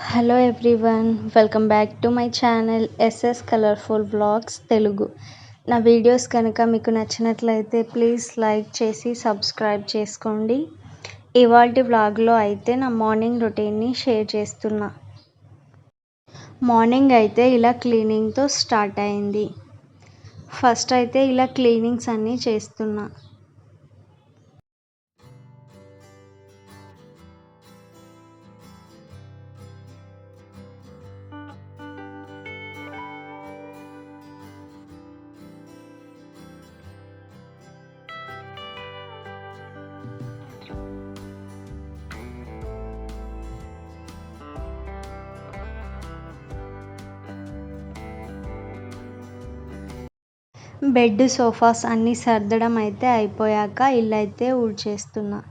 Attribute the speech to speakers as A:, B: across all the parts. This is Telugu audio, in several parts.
A: Hello everyone, welcome back to my channel SS colourful vlogs Telugu. నా వీడియోస్ కనుక మీకు నచ్చినట్లయితే ప్లీజ్ లైక్ చేసి సబ్స్క్రైబ్ చేసుకోండి. ఇవాల్టి వ్లాగ్లో అయితే నా మార్నింగ్ రొటీన్ని షేర్ చేస్తున్నా. మార్నింగ్ అయితే ఇలా క్లీనింగ్తో స్టార్ట్ అయింది. ఫస్ట్ అయితే ఇలా క్లీనింగ్స్ అన్నీ చేస్తున్నా. బెడ్ సోఫాస్ అన్నీ సర్దడం అయితే అయిపోయాక ఇల్లు అయితే ఊడ్చేస్తున్నా.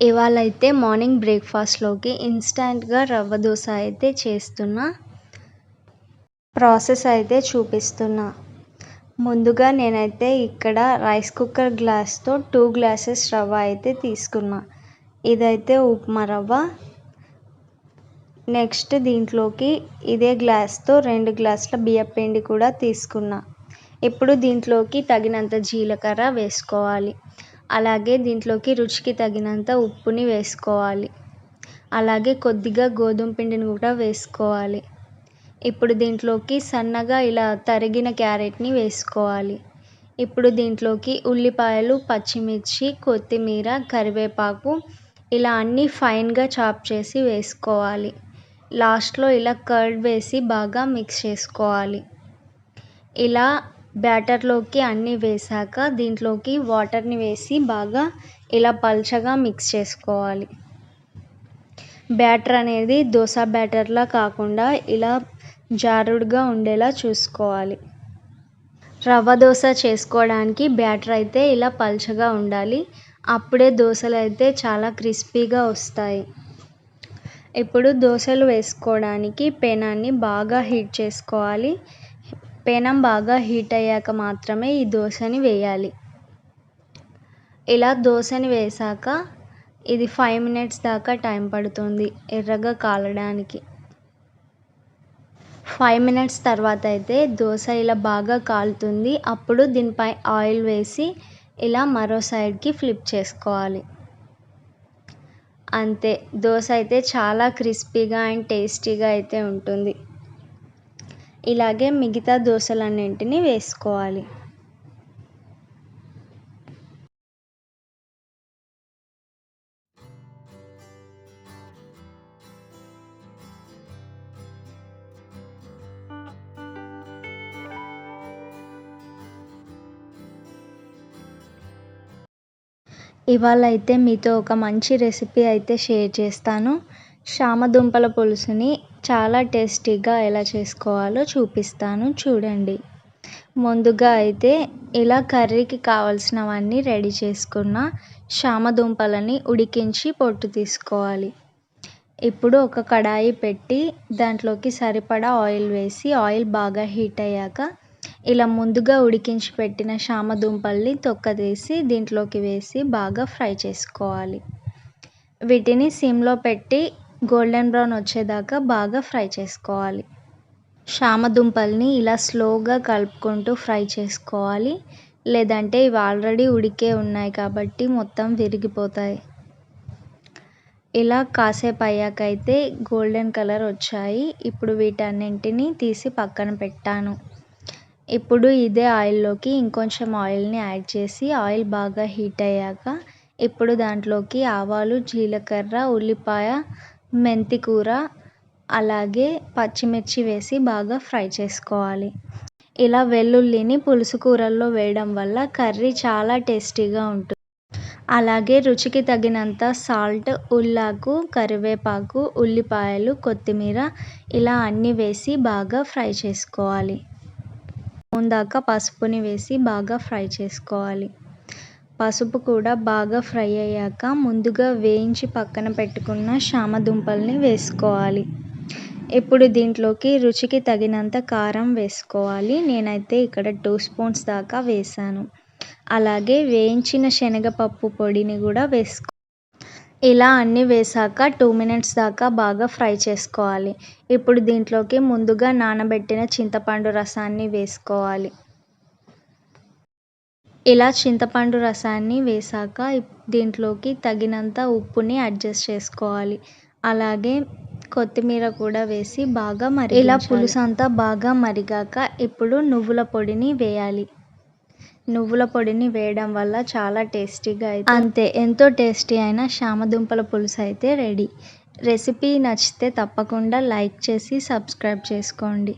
A: ఇవాళ అయితే మార్నింగ్ బ్రేక్ఫాస్ట్లోకి ఇన్స్టెంట్గా రవ్వ దోశ అయితే చేస్తున్నా. ప్రాసెస్ అయితే చూపిస్తున్నా. ముందుగా నేనైతే ఇక్కడ రైస్ కుక్కర్ గ్లాస్తో 2 గ్లాసెస్ రవ్వ అయితే తీసుకున్నా. ఇదైతే ఉప్మా రవ్వ. నెక్స్ట్ దీంట్లోకి ఇదే గ్లాస్తో 2 గ్లాసుల బియ్యపిండి కూడా తీసుకున్నా. ఇప్పుడు దీంట్లోకి తగినంత జీలకర్ర వేసుకోవాలి. అలాగే దీంట్లోకి రుచికి తగినంత ఉప్పుని వేసుకోవాలి. అలాగే కొద్దిగా గోధుమ పిండిని కూడా వేసుకోవాలి. ఇప్పుడు దీంట్లోకి సన్నగా ఇలా తరిగిన క్యారెట్ని వేసుకోవాలి. ఇప్పుడు దీంట్లోకి ఉల్లిపాయలు, పచ్చిమిర్చి, కొత్తిమీర, కరివేపాకు ఇలా అన్నీ ఫైన్గా చాప్ చేసి వేసుకోవాలి. లాస్ట్లో ఇలా కర్డ్ వేసి బాగా మిక్స్ చేసుకోవాలి. ఇలా బ్యాటర్లోకి అన్నీ వేసాక దీంట్లోకి వాటర్ని వేసి బాగా ఇలా పల్చగా మిక్స్ చేసుకోవాలి. బ్యాటర్ అనేది దోశ బ్యాటర్లా కాకుండా ఇలా జారుడుగా ఉండేలా చూసుకోవాలి. రవ్వ దోశ చేసుకోవడానికి బ్యాటర్ అయితే ఇలా పల్చగా ఉండాలి. అప్పుడే దోశలు అయితే చాలా క్రిస్పీగా వస్తాయి. ఇప్పుడు దోశలు వేసుకోవడానికి పెనాన్ని బాగా హీట్ చేసుకోవాలి. పెనం బాగా హీట్ అయ్యాక మాత్రమే ఈ దోశని వేయాలి. ఇలా దోశని వేసాక ఇది 5 మినిట్స్ దాకా టైం పడుతుంది ఎర్రగా కాలడానికి. 5 మినిట్స్ తర్వాత అయితే దోశ ఇలా బాగా కాలుతుంది. అప్పుడు దీనిపై ఆయిల్ వేసి ఇలా మరో సైడ్కి ఫ్లిప్ చేసుకోవాలి. అంతే, దోశ అయితే చాలా క్రిస్పీగా అండ్ టేస్టీగా అయితే ఉంటుంది. ఇలాగే మిగతా దోశలన్నింటినీ వేసుకోవాలి. ఇవాళ అయితే మీతో ఒక మంచి రెసిపీ అయితే షేర్ చేస్తాను. చామదుంపల పులుసుని చాలా టేస్టీగా ఎలా చేసుకోవాలో చూపిస్తాను, చూడండి. ముందుగా అయితే ఇలా కర్రీకి కావాల్సినవన్నీ రెడీ చేసుకున్న చామదుంపలని ఉడికించి పొట్టు తీసుకోవాలి. ఇప్పుడు ఒక కడాయి పెట్టి దాంట్లోకి సరిపడా ఆయిల్ వేసి ఆయిల్ బాగా హీట్ అయ్యాక ఇలా ముందుగా ఉడికించి పెట్టిన చామదుంపల్ని తొక్కతీసి దీంట్లోకి వేసి బాగా ఫ్రై చేసుకోవాలి. వీటిని సిమ్లో పెట్టి గోల్డెన్ బ్రౌన్ వచ్చేదాకా బాగా ఫ్రై చేసుకోవాలి. చామదుంపల్ని ఇలా స్లోగా కలుపుకుంటూ ఫ్రై చేసుకోవాలి. లేదంటే ఇవి ఆల్రెడీ ఉడికే ఉన్నాయి కాబట్టి మొత్తం విరిగిపోతాయి. ఇలా కాసేపు అయ్యాకైతే గోల్డెన్ కలర్ వచ్చాయి. ఇప్పుడు వీటన్నింటినీ తీసి పక్కన పెట్టాను. ఇప్పుడు ఇదే ఆయిల్లోకి ఇంకొంచెం ఆయిల్ని యాడ్ చేసి ఆయిల్ బాగా హీట్ అయ్యాక ఇప్పుడు దాంట్లోకి ఆవాలు, జీలకర్ర, ఉల్లిపాయ, మెంతి కూర అలాగే పచ్చిమిర్చి వేసి బాగా ఫ్రై చేసుకోవాలి. ఇలా వెల్లుల్లిని పులుసు కూరల్లో వేయడం వల్ల కర్రీ చాలా టేస్టీగా ఉంటుంది. అలాగే రుచికి తగినంత సాల్ట్, ఉల్లాకు, కరివేపాకు, ఉల్లిపాయలు, కొత్తిమీర ఇలా అన్నీ వేసి బాగా ఫ్రై చేసుకోవాలి. ముందాక పసుపుని వేసి బాగా ఫ్రై చేసుకోవాలి. పసుపు కూడా బాగా ఫ్రై అయ్యాక ముందుగా వేయించి పక్కన పెట్టుకున్న చామదుంపల్ని వేసుకోవాలి. ఇప్పుడు దీంట్లోకి రుచికి తగినంత కారం వేసుకోవాలి. నేనైతే ఇక్కడ 2 స్పూన్స్ దాకా వేసాను. అలాగే వేయించిన శనగపప్పు పొడిని కూడా ఇలా అన్నీ వేసాక 2 మినిట్స్ దాకా బాగా ఫ్రై చేసుకోవాలి. ఇప్పుడు దీంట్లోకి ముందుగా నానబెట్టిన చింతపండు రసాన్ని వేసుకోవాలి. ఇలా చింతపండు రసాన్ని వేసాక దీంట్లోకి తగినంత ఉప్పుని అడ్జస్ట్ చేసుకోవాలి. అలాగే కొత్తిమీర కూడా వేసి బాగా ఇలా పులుసు అంతా బాగా మరిగాక ఇప్పుడు నువ్వుల పొడిని వేయాలి. నువ్వుల పొడిని వేయడం వల్ల చాలా టేస్టీగా అంతే, ఎంతో టేస్టీ అయిన చామదుంపల పులుసు అయితే రెడీ. రెసిపీ నచ్చితే తప్పకుండా లైక్ చేసి సబ్స్క్రైబ్ చేసుకోండి.